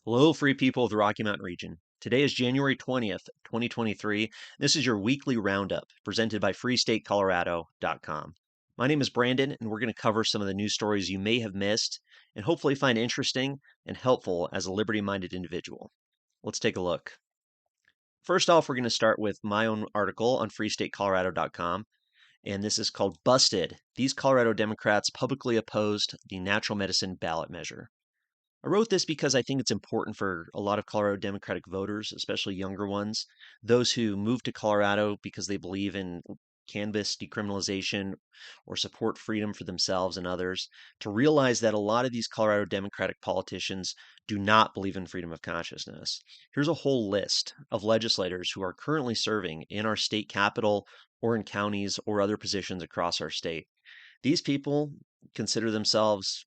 Hello, free people of the Rocky Mountain region. Today is January 20th, 2023. This is your weekly roundup presented by freestatecolorado.com. My name is Brandon, and we're going to cover some of the news stories you may have missed and hopefully find interesting and helpful as a liberty minded individual. Let's take a look. First off, we're going to start with my own article on freestatecolorado.com, and this is called Busted. These Colorado Democrats publicly opposed the natural medicine ballot measure. I wrote this because I think it's important for a lot of Colorado Democratic voters, especially younger ones, those who move to Colorado because they believe in cannabis decriminalization or support freedom for themselves and others, to realize that a lot of these Colorado Democratic politicians do not believe in freedom of consciousness. Here's a whole list of legislators who are currently serving in our state capital or in counties or other positions across our state. These people consider themselves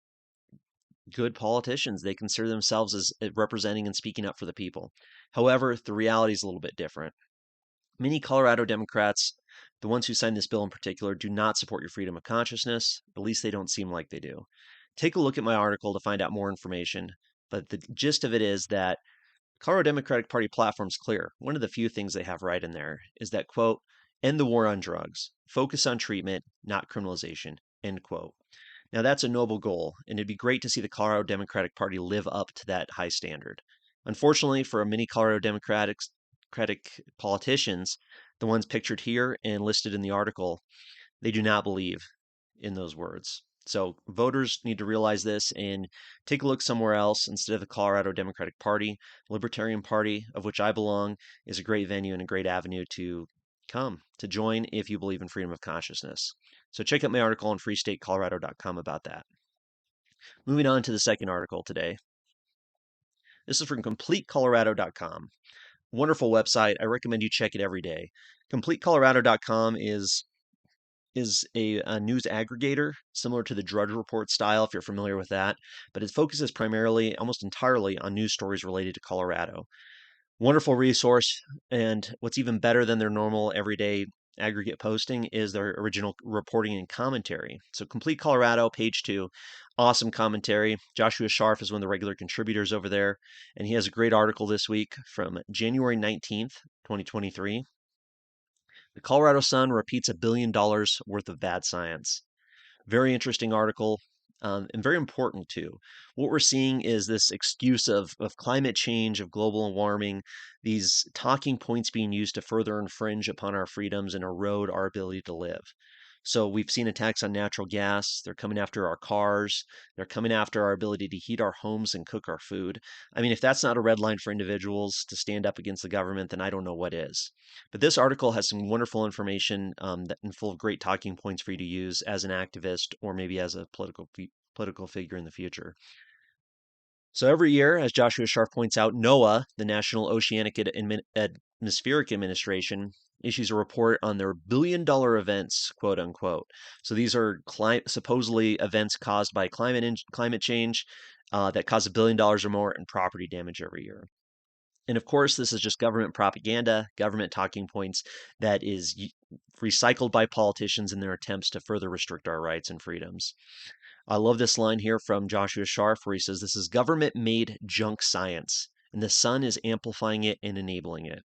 good politicians. They consider themselves as representing and speaking up for the people. However, the reality is a little bit different. Many Colorado Democrats, the ones who signed this bill in particular, do not support your freedom of consciousness. At least they don't seem like they do. Take a look at my article to find out more information. But the gist of it is that Colorado Democratic Party platform is clear. One of the few things they have right in there is that, quote, end the war on drugs, focus on treatment, not criminalization, end quote. Now, that's a noble goal, and it'd be great to see the Colorado Democratic Party live up to that high standard. Unfortunately, for many Colorado Democratic politicians, the ones pictured here and listed in the article, they do not believe in those words. So voters need to realize this and take a look somewhere else instead of the Colorado Democratic Party. Libertarian Party, of which I belong, is a great venue and a great avenue to come to join if you believe in freedom of consciousness. So check out my article on freestatecolorado.com about that. Moving on to the second article today. This is from completecolorado.com. Wonderful website. I recommend you check it every day. Completecolorado.com is a news aggregator similar to the Drudge Report style, if you're familiar with that, but it focuses primarily, almost entirely, on news stories related to Colorado. Wonderful resource, and what's even better than their normal everyday aggregate posting is their original reporting and commentary. So Complete Colorado, page 2, awesome commentary. Joshua Scharf is one of the regular contributors over there, and he has a great article this week from January 19th, 2023. The Colorado Sun repeats $1 billion worth of bad science. Very interesting article. And very important too. What we're seeing is this excuse of climate change, of global warming, these talking points being used to further infringe upon our freedoms and erode our ability to live. So we've seen attacks on natural gas. They're coming after our cars. They're coming after our ability to heat our homes and cook our food. I mean, if that's not a red line for individuals to stand up against the government, then I don't know what is. But this article has some wonderful information and full of great talking points for you to use as an activist or maybe as a political figure in the future. So every year, as Joshua Scharf points out, NOAA, the National Oceanic and Atmospheric Administration, issues a report on their billion-dollar events, quote unquote. So these are supposedly events caused by climate change that cause $1 billion or more in property damage every year. And of course, this is just government propaganda, government talking points that is recycled by politicians in their attempts to further restrict our rights and freedoms. I love this line here from Joshua Scharf where he says, this is government-made junk science, and the sun is amplifying it and enabling it.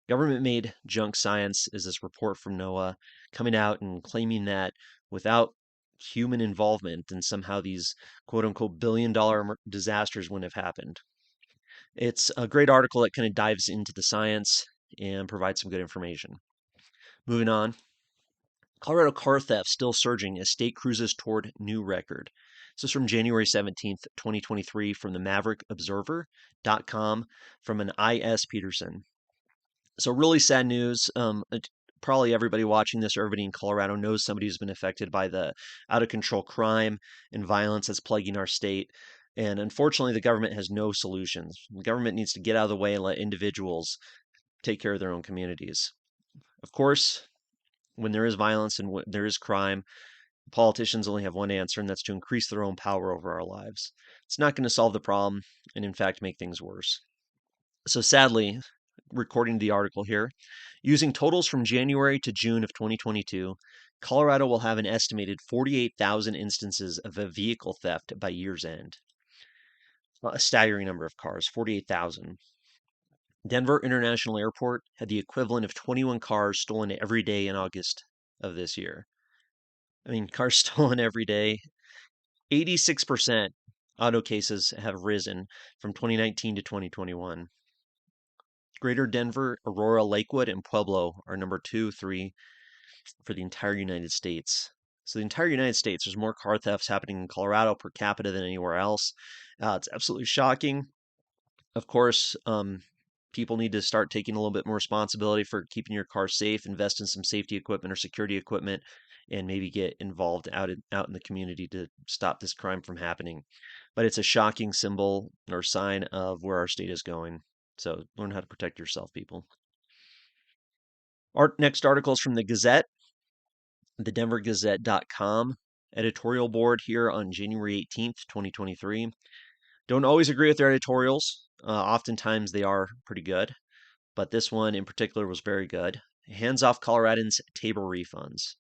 Government-made junk science is this report from NOAA coming out and claiming that without human involvement, then somehow these quote-unquote billion-dollar disasters wouldn't have happened. It's a great article that kind of dives into the science and provides some good information. Moving on. Colorado car theft still surging as state cruises toward new record. This is from January 17th, 2023, from the Maverick Observer.com from an I.S. Peterson. So, really sad news. Probably everybody watching this or everybody in Colorado knows somebody who's been affected by the out of control crime and violence that's plaguing our state. And unfortunately, the government has no solutions. The government needs to get out of the way and let individuals take care of their own communities. Of course, when there is violence and there is crime, politicians only have one answer, and that's to increase their own power over our lives. It's not going to solve the problem and, in fact, make things worse. So, sadly, recording the article here, using totals from January to June of 2022, Colorado will have an estimated 48,000 instances of a vehicle theft by year's end. a staggering number of cars, 48,000. Denver International Airport had the equivalent of 21 cars stolen every day in August of this year. I mean, cars stolen every day. 86% auto cases have risen from 2019 to 2021. Greater Denver, Aurora, Lakewood, and Pueblo are number 2, 3 for the entire United States. So the entire United States, there's more car thefts happening in Colorado per capita than anywhere else. It's absolutely shocking. Of course, people need to start taking a little bit more responsibility for keeping your car safe, invest in some safety equipment or security equipment, and maybe get involved out in the community to stop this crime from happening. But it's a shocking symbol or sign of where our state is going. So learn how to protect yourself, people. Our next article is from the Gazette, the denvergazette.com editorial board here on January 18th, 2023. Don't always agree with their editorials. Oftentimes they are pretty good, but this one in particular was very good. Hands off Coloradans' TABOR refunds.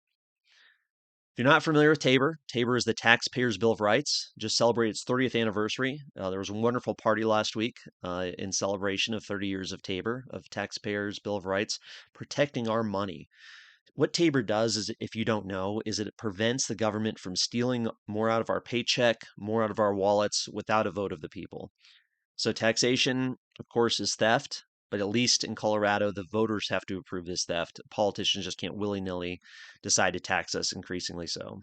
If you're not familiar with TABOR, TABOR is the Taxpayers' Bill of Rights. Just celebrated its 30th anniversary. There was a wonderful party last week in celebration of 30 years of TABOR, of Taxpayers' Bill of Rights, protecting our money. What TABOR does is, if you don't know, is it prevents the government from stealing more out of our paycheck, more out of our wallets without a vote of the people. So taxation, of course, is theft, but at least in Colorado, the voters have to approve this theft. Politicians just can't willy-nilly decide to tax us, increasingly so.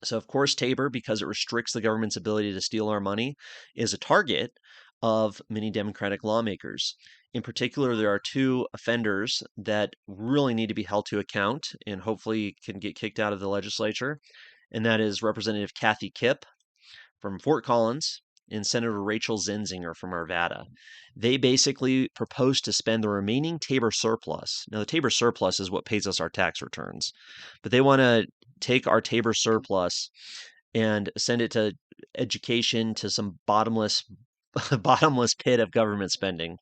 So, of course, TABOR, because it restricts the government's ability to steal our money, is a target of many Democratic lawmakers. In particular, there are two offenders that really need to be held to account and hopefully can get kicked out of the legislature. And that is Representative Kathy Kipp from Fort Collins and Senator Rachel Zenzinger from Arvada. They basically propose to spend the remaining TABOR surplus. Now, the TABOR surplus is what pays us our tax returns, but they want to take our TABOR surplus and send it to education, to some bottomless bottomless pit of government spending.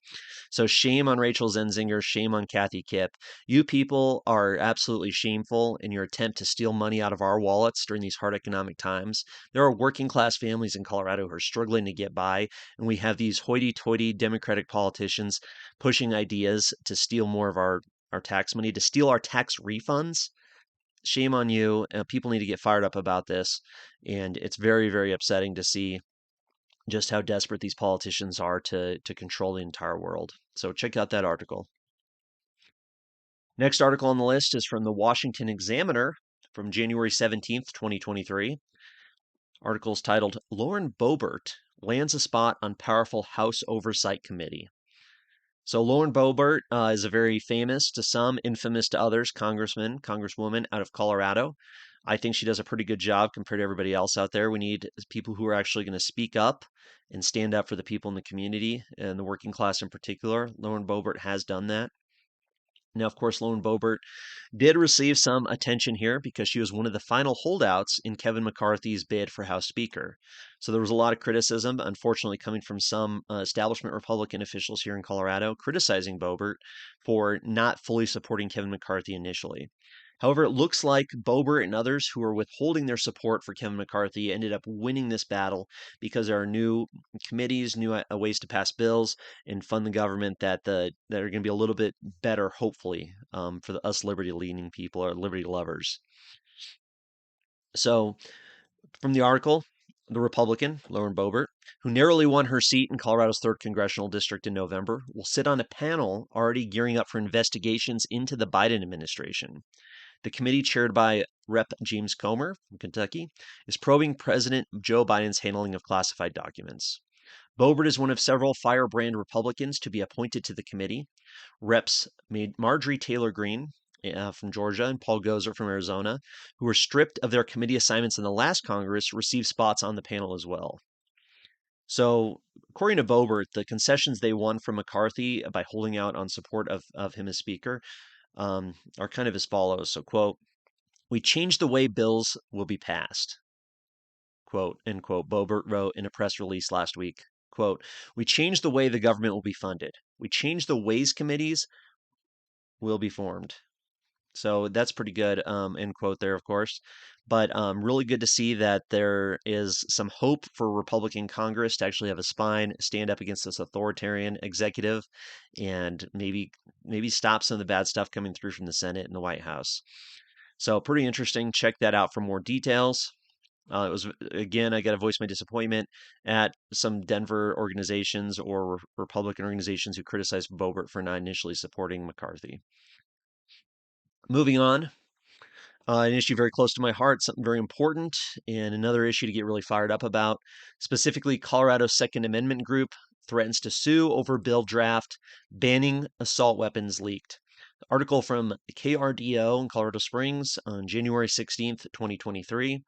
So shame on Rachel Zenzinger, shame on Kathy Kipp. You people are absolutely shameful in your attempt to steal money out of our wallets during these hard economic times. There are working class families in Colorado who are struggling to get by, and we have these hoity-toity Democratic politicians pushing ideas to steal more of our tax money, to steal our tax refunds. Shame on you. People need to get fired up about this, and it's very, very upsetting to see just how desperate these politicians are to control the entire world. So check out that article. Next article on the list is from the Washington Examiner from January 17th, 2023. Article is titled, Lauren Boebert Lands a Spot on Powerful House Oversight Committee. So Lauren Boebert is a very famous, to some, infamous to others, congresswoman out of Colorado. I think she does a pretty good job compared to everybody else out there. We need people who are actually going to speak up and stand up for the people in the community and the working class in particular. Lauren Boebert has done that. Now, of course, Lauren Boebert did receive some attention here because she was one of the final holdouts in Kevin McCarthy's bid for House Speaker. So there was a lot of criticism, unfortunately, coming from some establishment Republican officials here in Colorado, criticizing Boebert for not fully supporting Kevin McCarthy initially. However, it looks like Boebert and others who are withholding their support for Kevin McCarthy ended up winning this battle because there are new committees, new ways to pass bills and fund the government that are going to be a little bit better, hopefully, for us liberty-leaning people or liberty lovers. So, from the article, the Republican, Lauren Boebert, who narrowly won her seat in Colorado's 3rd Congressional District in November, will sit on a panel already gearing up for investigations into the Biden administration. The committee, chaired by Rep. James Comer from Kentucky, is probing President Joe Biden's handling of classified documents. Boebert is one of several firebrand Republicans to be appointed to the committee. Reps Marjorie Taylor Greene from Georgia and Paul Gosar from Arizona, who were stripped of their committee assignments in the last Congress, received spots on the panel as well. So, according to Boebert, the concessions they won from McCarthy by holding out on support of him as Speaker are kind of as follows. So, quote, we changed the way bills will be passed, quote, end quote, Boebert wrote in a press release last week. Quote, we changed the way the government will be funded. We changed the ways committees will be formed. So that's pretty good, end quote there, of course. But really good to see that there is some hope for Republican Congress to actually have a spine, stand up against this authoritarian executive, and maybe stop some of the bad stuff coming through from the Senate and the White House. So pretty interesting. Check that out for more details. It was again, I got to voice my disappointment at some Denver organizations or Republican organizations who criticized Boebert for not initially supporting McCarthy. Moving on, an issue very close to my heart, something very important, and another issue to get really fired up about. Specifically, Colorado's Second Amendment group threatens to sue over bill draft banning assault weapons leaked. Article from KRDO in Colorado Springs on January 16th, 2023.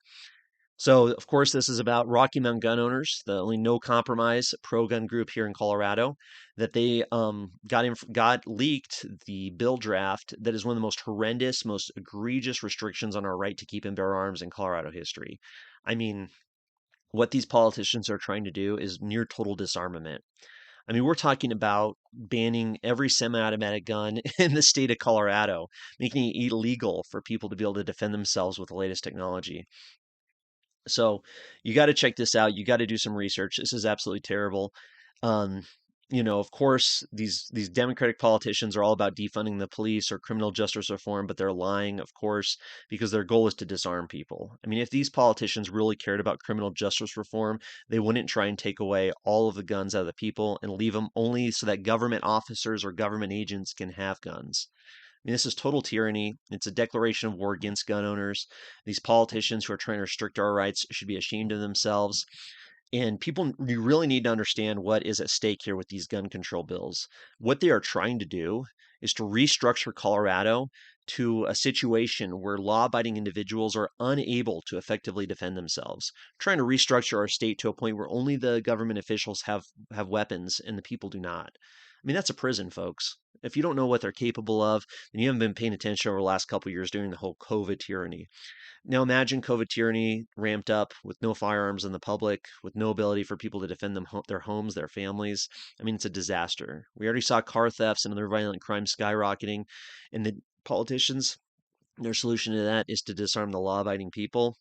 So, of course, this is about Rocky Mountain gun owners, the only no compromise pro gun group here in Colorado, that they got leaked the bill draft that is one of the most horrendous, most egregious restrictions on our right to keep and bear arms in Colorado history. I mean, what these politicians are trying to do is near total disarmament. I mean, we're talking about banning every semi-automatic gun in the state of Colorado, making it illegal for people to be able to defend themselves with the latest technology. So you got to check this out. You got to do some research. This is absolutely terrible. Um, of course, these Democratic politicians are all about defunding the police or criminal justice reform, but they're lying, of course, because their goal is to disarm people. I mean, if these politicians really cared about criminal justice reform, they wouldn't try and take away all of the guns out of the people and leave them only so that government officers or government agents can have guns. I mean, this is total tyranny. It's a declaration of war against gun owners. These politicians who are trying to restrict our rights should be ashamed of themselves. And people, you really need to understand what is at stake here with these gun control bills. What they are trying to do is to restructure Colorado to a situation where law abiding individuals are unable to effectively defend themselves, trying to restructure our state to a point where only the government officials have weapons and the people do not. I mean, that's a prison, folks. If you don't know what they're capable of, then you haven't been paying attention over the last couple of years during the whole COVID tyranny. Now imagine COVID tyranny ramped up with no firearms in the public, with no ability for people to defend their homes, their families. I mean, it's a disaster. We already saw car thefts and other violent crimes skyrocketing, and the politicians, their solution to that is to disarm the law-abiding people.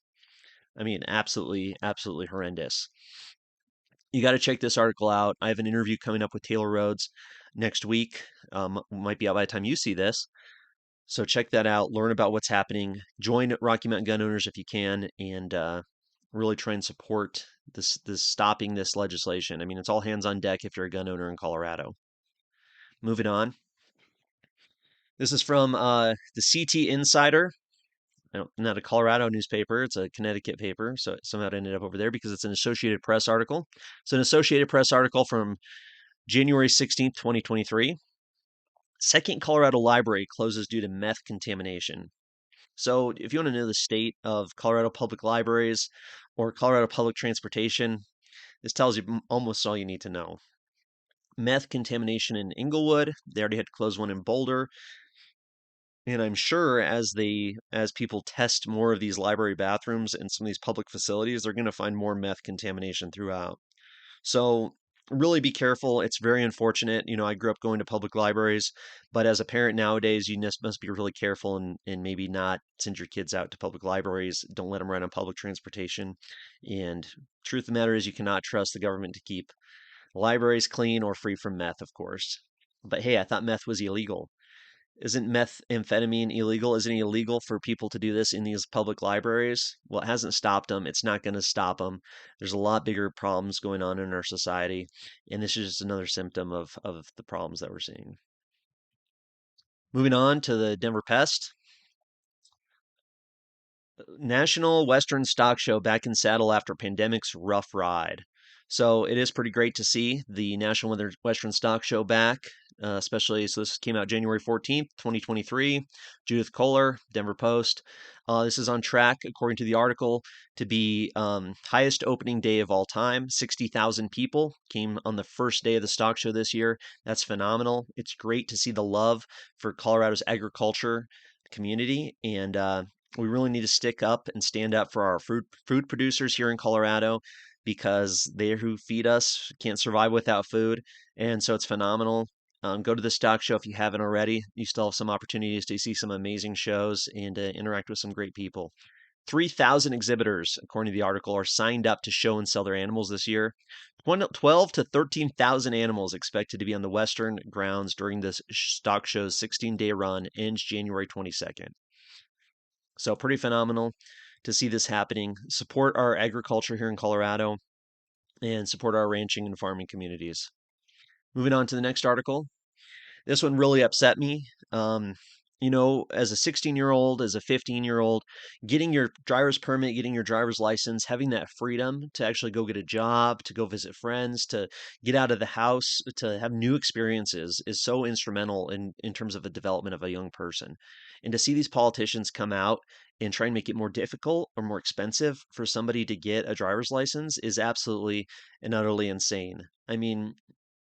I mean, absolutely, absolutely horrendous. You got to check this article out. I have an interview coming up with Taylor Rhodes next week. Might be out by the time you see this. So check that out. Learn about what's happening. Join Rocky Mountain Gun Owners if you can, and really try and support this stopping this legislation. I mean, it's all hands on deck if you're a gun owner in Colorado. Moving on. This is from the CT Insider. Not a Colorado newspaper. It's a Connecticut paper. So it somehow it ended up over there because it's an Associated Press article. It's an Associated Press article from January 16th, 2023. Second Colorado library closes due to meth contamination. So, if you want to know the state of Colorado public libraries or Colorado public transportation, this tells you almost all you need to know. Meth contamination in Inglewood. They already had to close one in Boulder. And I'm sure as people test more of these library bathrooms and some of these public facilities, they're going to find more meth contamination throughout. So really be careful. It's very unfortunate. I grew up going to public libraries, but as a parent nowadays, you must be really careful and maybe not send your kids out to public libraries. Don't let them ride on public transportation. And truth of the matter is, you cannot trust the government to keep libraries clean or free from meth, of course. But hey, I thought meth was illegal. Isn't methamphetamine illegal? Isn't it illegal for people to do this in these public libraries? Well, it hasn't stopped them. It's not going to stop them. There's a lot bigger problems going on in our society, and this is just another symptom of the problems that we're seeing. Moving on to the Denver Pest. National Western Stock Show back in saddle after pandemic's rough ride. So it is pretty great to see the National Western Stock Show back, especially. So this came out January 14th, 2023. Judith Kohler, Denver Post. This is on track, according to the article, to be highest opening day of all time. 60,000 people came on the first day of the stock show this year. That's phenomenal. It's great to see the love for Colorado's agriculture community, and we really need to stick up and stand up for our food producers here in Colorado because they're who feed us, can't survive without food. And so it's phenomenal. Go to the Stockshow if you haven't already. You still have some opportunities to see some amazing shows and interact with some great people. 3,000 exhibitors, according to the article, are signed up to show and sell their animals this year. 12 to 13,000 animals expected to be on the Western grounds during this stock show's 16-day run, ends January 22nd. So pretty phenomenal to see this happening. Support our agriculture here in Colorado and support our ranching and farming communities. Moving on to the next article. This one really upset me. As a 16-year-old, as a 15-year-old, getting your driver's permit, getting your driver's license, having that freedom to actually go get a job, to go visit friends, to get out of the house, to have new experiences is so instrumental in terms of the development of a young person. And to see these politicians come out and try and make it more difficult or more expensive for somebody to get a driver's license is absolutely and utterly insane. I mean,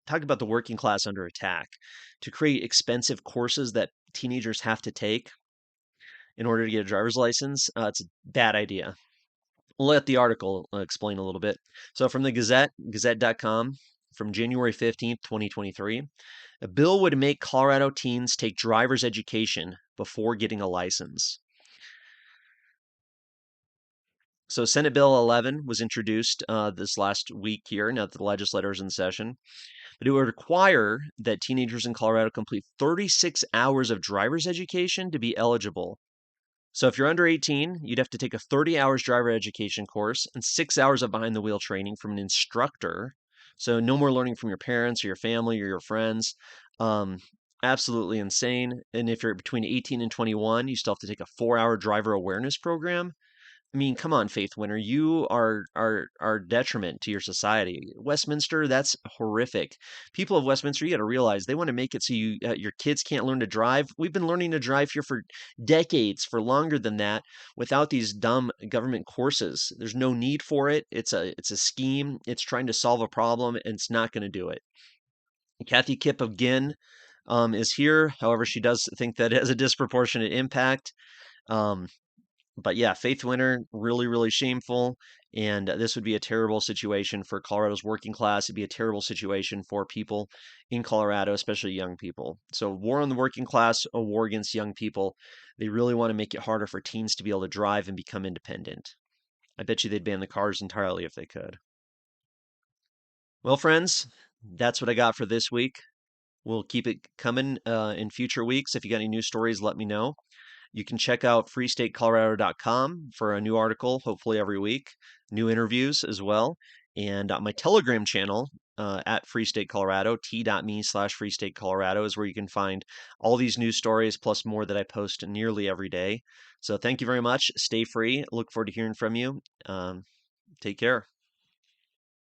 talk about the working class under attack. To create expensive courses that teenagers have to take in order to get a driver's license, it's a bad idea. We'll let the article explain a little bit. So from the Gazette, Gazette.com, from January 15th, 2023, a bill would make Colorado teens take driver's education before getting a license. So Senate Bill 11 was introduced this last week here, now that the legislature is in session. But it would require that teenagers in Colorado complete 36 hours of driver's education to be eligible. So if you're under 18, you'd have to take a 30 hours driver education course and 6 hours of behind the wheel training from an instructor. So no more learning from your parents or your family or your friends. Absolutely insane. And if you're between 18 and 21, you still have to take a 4-hour driver awareness program. I mean, come on, Faith Winter, you are detriment to your society. Westminster, that's horrific. People of Westminster, you got to realize they want to make it so your kids can't learn to drive. We've been learning to drive here for decades, for longer than that, without these dumb government courses. There's no need for it. It's a scheme. It's trying to solve a problem, and it's not going to do it. Kathy Kipp again is here. However, she does think that it has a disproportionate impact. But yeah, Faith Winter, really, really shameful. And this would be a terrible situation for Colorado's working class. It'd be a terrible situation for people in Colorado, especially young people. So, war on the working class, a war against young people. They really want to make it harder for teens to be able to drive and become independent. I bet you they'd ban the cars entirely if they could. Well, friends, that's what I got for this week. We'll keep it coming in future weeks. If you got any news stories, let me know. You can check out freestatecolorado.com for a new article, hopefully every week, new interviews as well. And my Telegram channel at Free State Colorado, t.me/Free State Colorado, is where you can find all these news stories plus more that I post nearly every day. So thank you very much. Stay free. Look forward to hearing from you. Take care.